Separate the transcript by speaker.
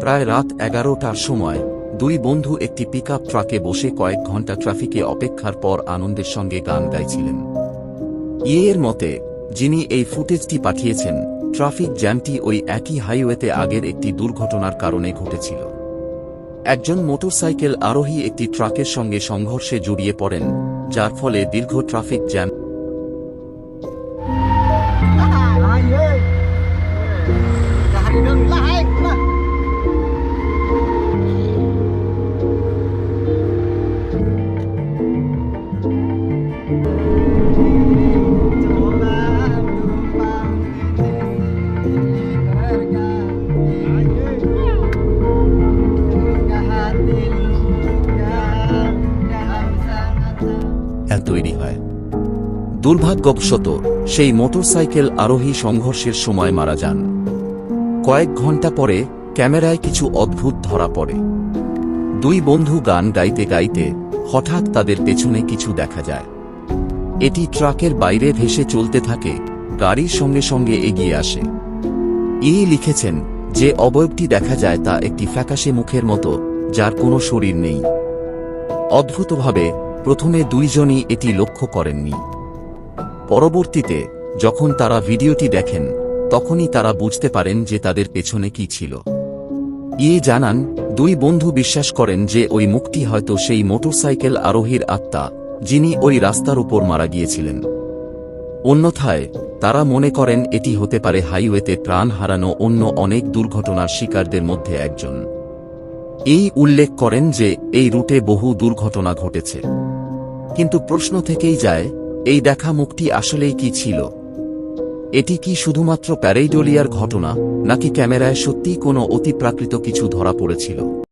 Speaker 1: প্রায় রাত 11টার সময় দুই বন্ধু একটি পিকআপ ট্রাকে বসে কয়েক ঘন্টা ট্রাফিকে অপেক্ষার পর আনন্দের সঙ্গে গান গাইছিলেন। এর মতে, যিনি এই ফুটেজটি পাঠিয়েছেন, ট্রাফিক জ্যামটি ওই একই হাইওয়েতে আগের একটি দুর্ঘটনার কারণে ঘটেছিল। একজন মোটরসাইকেল আরোহী একটি ট্রাকের সঙ্গে সংঘর্ষে জড়িয়ে পড়েন, যার ফলে দীর্ঘ ট্রাফিক জ্যাম তৈরি হয়। দুর্ভাগ্যবশত সেই মোটরসাইকেল আরোহী সংঘর্ষের সময় মারা যান। কয়েক ঘন্টা পরে ক্যামেরায় কিছু অদ্ভুত ধরা পড়ে। দুই বন্ধু গান গাইতে গাইতে হঠাৎ তাদের পেছনে কিছু দেখা যায়। এটি ট্রাকের বাইরে ভেসে চলতে থাকে, গাড়ির সঙ্গে সঙ্গে এগিয়ে আসে। লিখেছেন যে অবয়বটি দেখা যায় তা একটি ফ্যাকাশে মুখের মতো, যার কোনো শরীর নেই। অদ্ভুতভাবে প্রথমে দুইজনই এটি লক্ষ্য করেননি। পরবর্তীতে যখন তারা ভিডিওটি দেখেন, তখনই তারা বুঝতে পারেন যে তাদের পেছনে কি ছিল। জানান, দুই বন্ধু বিশ্বাস করেন যে ওই মুখটি হয়তো সেই মোটরসাইকেল আরোহীর আত্মা, যিনি ওই রাস্তার উপর মারা গিয়েছিলেন। অন্যথায় তারা মনে করেন এটি হতে পারে হাইওয়েতে প্রাণ হারানো অন্য অনেক দুর্ঘটনার শিকারদের মধ্যে একজন। উল্লেখ করেন যে এই রুটে বহু দুর্ঘটনা ঘটেছে, কিন্তু প্রশ্ন থেকেই যায়, এই দেখা মুখটি আসলেই কি ছিল? এটি কি শুধুমাত্র প্যারেইডোলিয়ার ঘটনা, নাকি ক্যামেরায় সত্যিই কোনো অতিপ্রাকৃত কিছু ধরা পড়েছিল?